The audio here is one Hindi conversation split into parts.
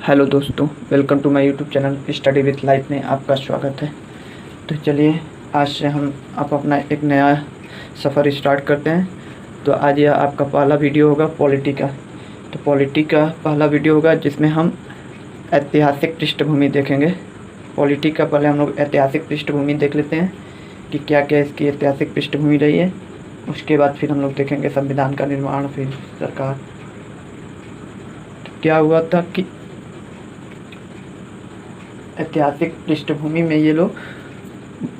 हेलो दोस्तों, welcome to my YouTube channel study with life में आपका स्वागत है। तो चलिए आज से हम अपना एक नया सफ़र स्टार्ट करते हैं। तो आज यह आपका पहला वीडियो होगा पॉलिटी का। तो पॉलिटी का पहला वीडियो होगा जिसमें हम ऐतिहासिक पृष्ठभूमि देखेंगे। पॉलिटी का पहले हम लोग ऐतिहासिक पृष्ठभूमि देख लेते हैं कि क्या क्या इसकी ऐतिहासिक पृष्ठभूमि रही है। उसके बाद फिर हम लोग देखेंगे संविधान का निर्माण, फिर सरकार। तो क्या हुआ था कि ऐतिहासिक पृष्ठभूमि में ये लोग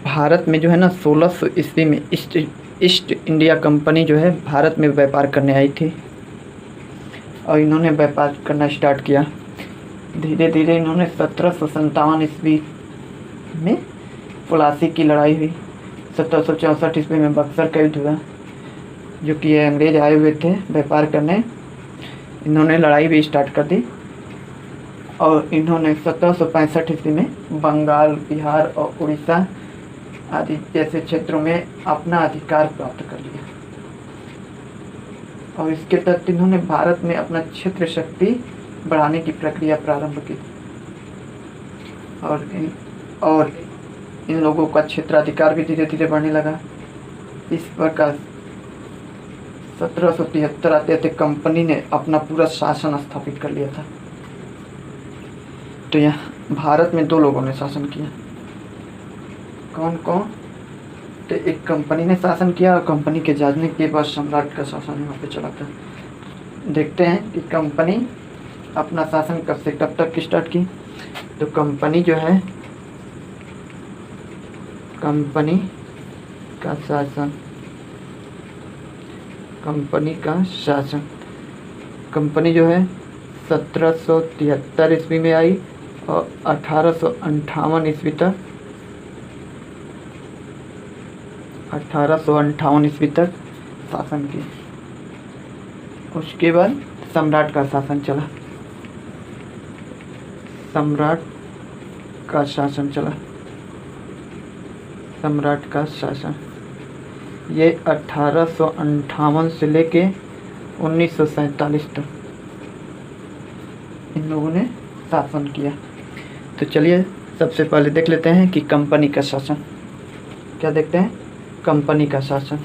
भारत में जो है ना 1600 ईस्वी में ईस्ट इंडिया कंपनी जो है भारत में व्यापार करने आई थी और इन्होंने व्यापार करना स्टार्ट किया। धीरे धीरे इन्होंने 1757 ईस्वी में प्लासी की लड़ाई हुई। 1764 ईस्वी में बक्सर का युद्ध हुआ, जो कि अंग्रेज आए हुए थे व्यापार करने। इन्होंने लड़ाई भी स्टार्ट कर दी और इन्होंने 1765 ईस्वी में बंगाल, बिहार और उड़ीसा आदि जैसे क्षेत्रों में अपना अधिकार प्राप्त कर लिया और इसके तहत इन्होंने भारत में अपना क्षेत्र शक्ति बढ़ाने की प्रक्रिया प्रारंभ की और इन लोगों का क्षेत्राधिकार भी धीरे धीरे बढ़ने लगा। इस प्रकार 1773 आते कंपनी ने अपना पूरा शासन स्थापित कर लिया था। तो यहाँ भारत में दो लोगों ने शासन किया। कौन कौन? तो एक कंपनी ने शासन किया और कंपनी के जाने के बाद सम्राट का शासन यहाँ पे चला था। देखते हैं कि कंपनी अपना शासन कब से कब तक स्टार्ट की। तो कंपनी जो है, कंपनी का शासन, कंपनी जो है 1773 ईस्वी में आई और 1858 ईस्वी तक शासन की। उसके बाद सम्राट का शासन चला। सम्राट का शासन ये 1858 से लेके 1947 तक इन लोगों ने शासन किया। तो चलिए सबसे पहले देख लेते हैं कि कंपनी का शासन। क्या देखते हैं? कंपनी का शासन।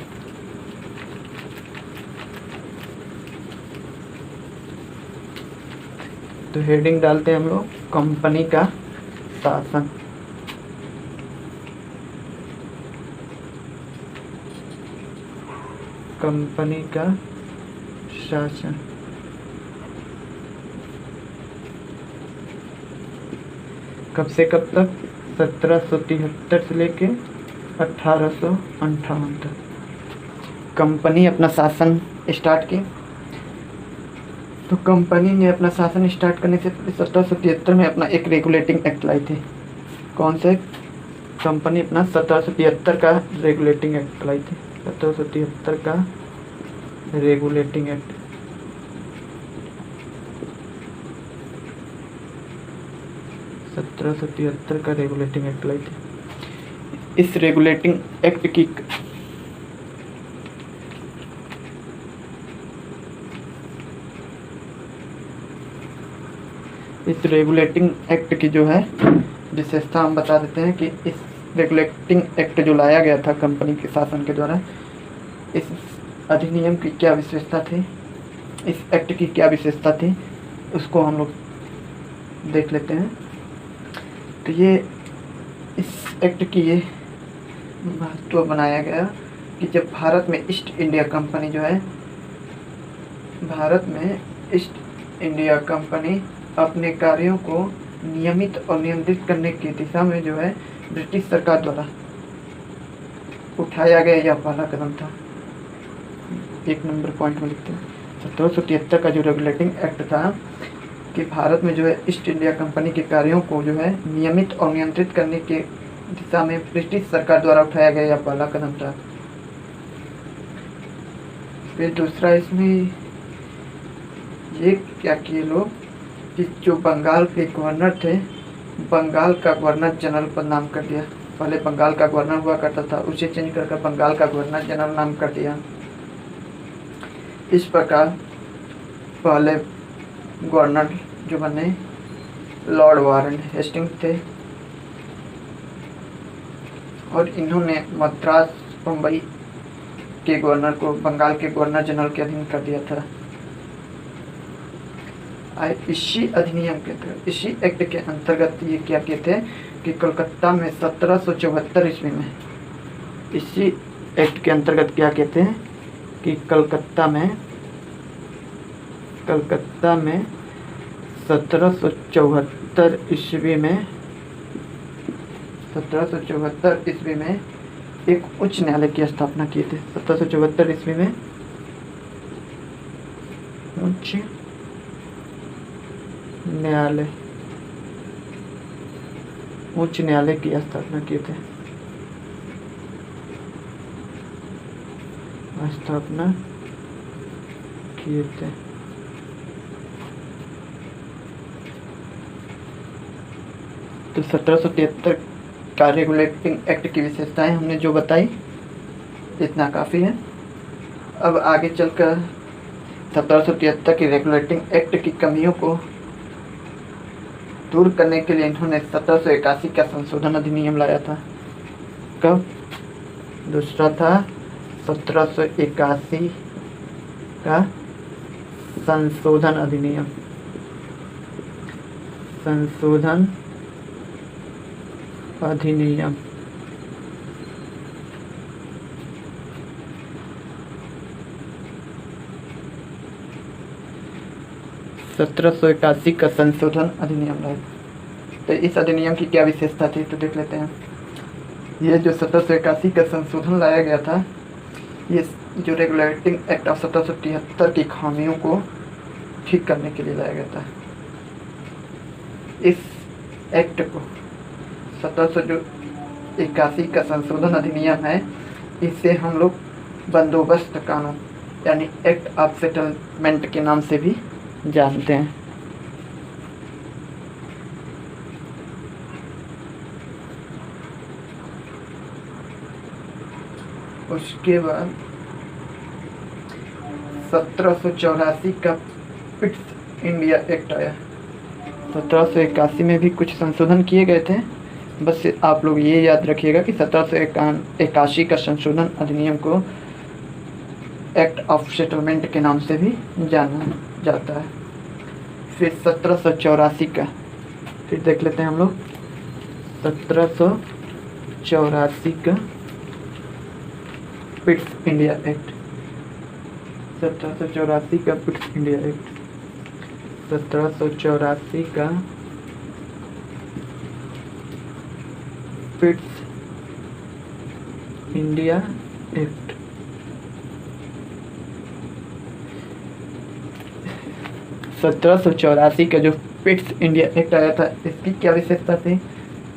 तो हेडिंग डालते हैं हम लोग, कंपनी का शासन। कंपनी का शासन कब से कब तक? 1773 से लेके 1858 तक कंपनी अपना शासन स्टार्ट की। तो कंपनी ने अपना शासन स्टार्ट करने से 1773 में अपना एक रेगुलेटिंग एक्ट लाई थी। कौन से? कंपनी अपना 1773 का रेगुलेटिंग एक्ट लाई थी। 1773 का रेगुलेटिंग एक्ट। का रेगुलेटिंग एक्ट लाई थी। इस रेगुलेटिंग एक्ट की जो है विशेषता हम बता देते हैं कि इस रेगुलेटिंग एक्ट जो लाया गया था कंपनी के शासन के द्वारा, इस अधिनियम की क्या विशेषता थी, इस एक्ट की क्या विशेषता थी, उसको हम लोग देख लेते हैं। तो ये इस एक्ट की ये महत्व बनाया गया कि जब भारत में ईस्ट इंडिया कंपनी जो है, भारत में ईस्ट इंडिया कंपनी अपने कार्यों को नियमित और नियंत्रित करने की दिशा में जो है ब्रिटिश सरकार द्वारा उठाया गया यह पहला कदम था। 1 नंबर पॉइंट में लिखते हैं 1773 का जो रेगुलेटिंग एक्ट था कि भारत में जो है ईस्ट इंडिया कंपनी के कार्यों को जो है नियमित और नियंत्रित करने के दिशा में ब्रिटिश सरकार द्वारा उठाया गया यह पहला कदम था। फिर दूसरा इसमें ये क्या किए लोग कि जो बंगाल के गवर्नर थे, बंगाल का गवर्नर जनरल पर नाम कर दिया। पहले बंगाल का गवर्नर हुआ करता था, उसे चेंज करके बंगाल का गवर्नर जनरल नाम कर दिया। इस प्रकार पहले गवर्नर जो बने लॉर्ड वारन हेस्टिंग्स थे और इन्होंने मद्रास बम्बई के गवर्नर को बंगाल के गवर्नर जनरल के अधीन कर दिया था। इसी अधिनियम के तहत, इसी एक्ट के अंतर्गत ये क्या कहते हैं कि कलकत्ता में 1774 ईस्वी में, इसी एक्ट के अंतर्गत क्या कहते हैं कि कलकत्ता में 1774 ईस्वी में 1774 ईस्वी में एक उच्च न्यायालय की स्थापना की थी। 1774 ईस्वी में उच्च न्यायालय की स्थापना किए थे। तो 1773 का रेगुलेटिंग एक्ट की विशेषताएं हमने जो बताई, इतना काफ़ी है। अब आगे चलकर 1773 की रेगुलेटिंग एक्ट की कमियों को दूर करने के लिए इन्होंने 1781 का संशोधन अधिनियम लाया था। कब? दूसरा था 1781 का संशोधन अधिनियम। 1781 का संशोधन अधिनियम है। तो इस अधिनियम की क्या विशेषता थी तो देख लेते हैं। ये जो 1781 का संशोधन लाया गया था, ये जो रेगुलेटिंग एक्ट ऑफ 1773 की खामियों को ठीक करने के लिए लाया गया था। इस एक्ट को 1781 का संशोधन अधिनियम है, इससे हम लोग बंदोबस्त कानून यानी एक्ट ऑफ सेटलमेंट के नाम से भी जानते हैं। उसके बाद 1784 का पिट्स इंडिया एक्ट आया। 1781 में भी कुछ संशोधन किए गए थे, बस आप लोग ये याद रखिएगा कि 1781 का संशोधन अधिनियम को एक्ट ऑफ सेटलमेंट के नाम से भी जाना जाता है। फिर 1784 का फिर देख लेते हैं हम लोग। 1784 का पिट्स इंडिया एक्ट। 1784 का पिट्स इंडिया एक्ट। 1784 का पिट्स इंडिया एक्ट। 1784 का जो पिट्स इंडिया एक्ट आया था, इसकी क्या विशेषता थी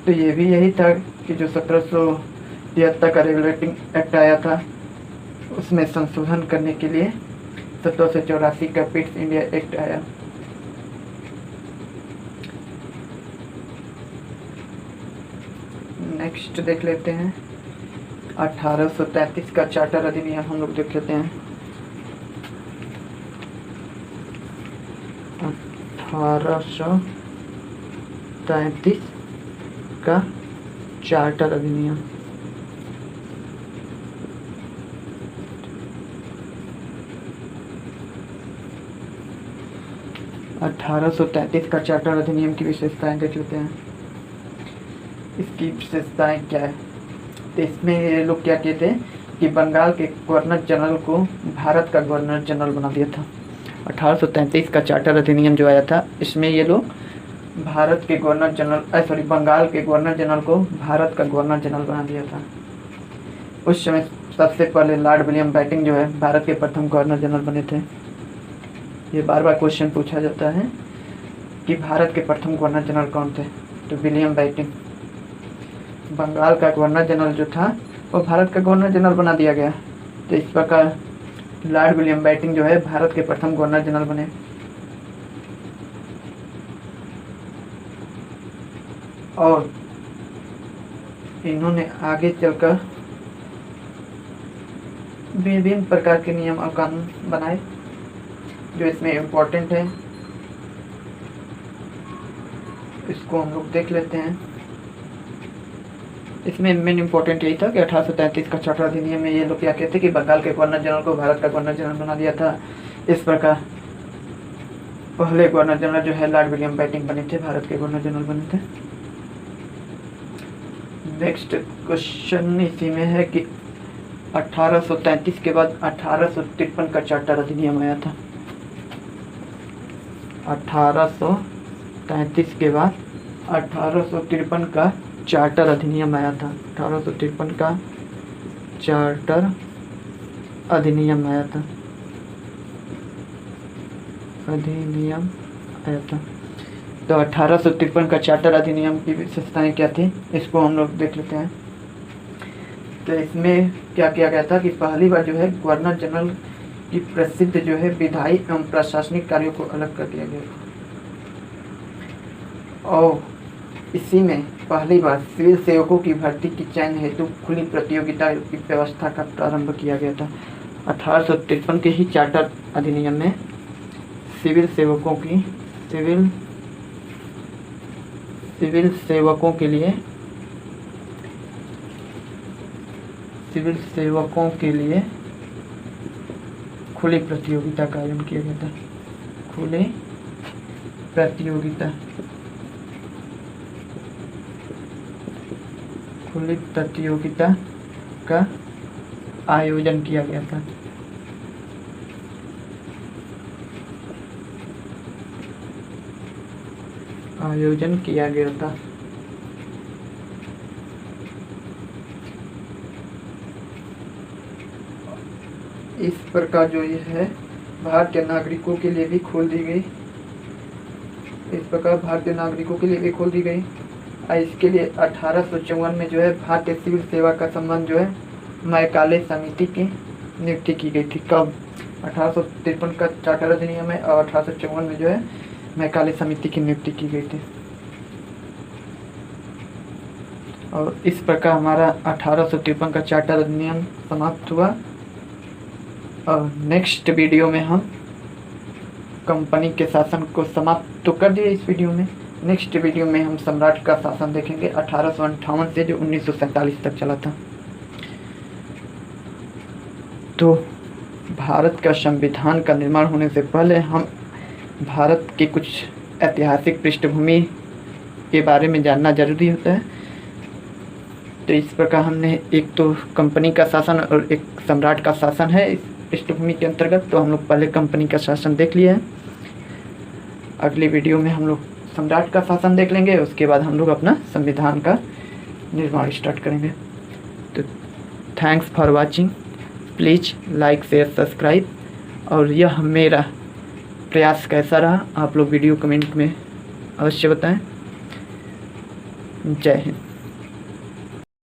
तो ये भी यही था कि जो 1773 का रेगुलेटिंग एक्ट आया था, उसमें संशोधन करने के लिए 1784 का पिट्स इंडिया एक्ट आया। नेक्स्ट देख लेते हैं 1833 का चार्टर अधिनियम हम लोग देख लेते हैं। 1833 का चार्टर अधिनियम। 1833 का चार्टर अधिनियम की विशेषताएं देख लेते हैं। इसकी विशेषताएं क्या है तो इसमें ये लोग क्या कहते हैं कि बंगाल के गवर्नर जनरल को भारत का गवर्नर जनरल बना दिया था। 1833 का चार्टर अधिनियम जो आया था, इसमें ये लोग भारत के गवर्नर जनरल बंगाल के गवर्नर जनरल को भारत का गवर्नर जनरल बना दिया था। उस समय सबसे पहले लॉर्ड विलियम बेंटिंक जो है भारत के प्रथम गवर्नर जनरल बने थे। ये बार बार क्वेश्चन पूछा जाता है कि भारत के प्रथम गवर्नर जनरल कौन थे, तो विलियम बेंटिंक। बंगाल का गवर्नर जनरल जो था वो भारत का गवर्नर जनरल बना दिया गया। तो इस प्रकार लॉर्ड विलियम बेंटिंक जो है भारत के प्रथम गवर्नर जनरल बने। और इन्होंने आगे चलकर विभिन्न प्रकार के नियम और कानून बनाए जो इसमें इम्पोर्टेंट है। तो इसको हम लोग देख लेते हैं। इसमें मेन इम्पोर्टेंट यही था कि 1833 का चार्टर अधिनियम में ये लोग क्या कहते कि बंगाल के गवर्नर जनरल को भारत का गवर्नर जनरल बना दिया था। इस प्रकार पहले गवर्नर जनरल जो है लॉर्ड विलियम बेंटिंक बने थे, भारत के गवर्नर जनरल बने थे। नेक्स्ट क्वेश्चन इसी में है कि 1833 के बाद 1853 का चार्टर अधिनियम आया था। 1833 के बाद 1853 का चार्टर अधिनियम आया था। 1853 का चार्टर अधिनियम आया था। तो 1853 का चार्टर अधिनियम की विशेषताएं क्या थी, इसको हम लोग देख लेते हैं। तो इसमें क्या किया गया था कि पहली बार जो है गवर्नर जनरल की प्रसिद्ध जो है विधायी एवं प्रशासनिक कार्यों को अलग कर दिया गया और इसी में पहली बार सिविल सेवकों की भर्ती की चयन हेतु खुली प्रतियोगिता की व्यवस्था का प्रारंभ किया गया था। 1853 के ही चार्टर अधिनियम में सिविल सेवकों के लिए खुली प्रतियोगिता का आयोजन किया गया था। खुली प्रतियोगिता का आयोजन किया गया था। इस प्रकार जो ये है भारतीय नागरिकों के लिए भी खोल दी गई। और इसके लिए 1854 में जो है भारतीय सिविल सेवा का संबंध जो है मैकाले समिति की नियुक्ति की गई थी। कब? 1853 का चार्टर अधिनियम है और 1854 में जो है मैकाले समिति की नियुक्ति की गई थी। और इस प्रकार हमारा 1853 का चार्टर अधिनियम समाप्त हुआ। और नेक्स्ट वीडियो में हम कंपनी के शासन को समाप्त तो कर दिए इस वीडियो में। नेक्स्ट वीडियो में हम सम्राट का शासन देखेंगे 1858 से जो 1947 तक चला था। तो भारत का संविधान का निर्माण होने से पहले हम भारत के कुछ ऐतिहासिक पृष्ठभूमि के बारे में जानना जरूरी होता है। तो इस प्रकार हमने एक तो कंपनी का शासन और एक सम्राट का शासन है इस पृष्ठभूमि के अंतर्गत। तो हम लोग पहले कंपनी का शासन देख लिया है। अगली वीडियो में हम लोग सम्राट का शासन देख लेंगे, उसके बाद हम लोग अपना संविधान का निर्माण स्टार्ट करेंगे। तो thanks for watching. Please like share subscribe. और यह मेरा प्रयास कैसा रहा आप लोग वीडियो कमेंट में अवश्य बताएं। जय हिंद।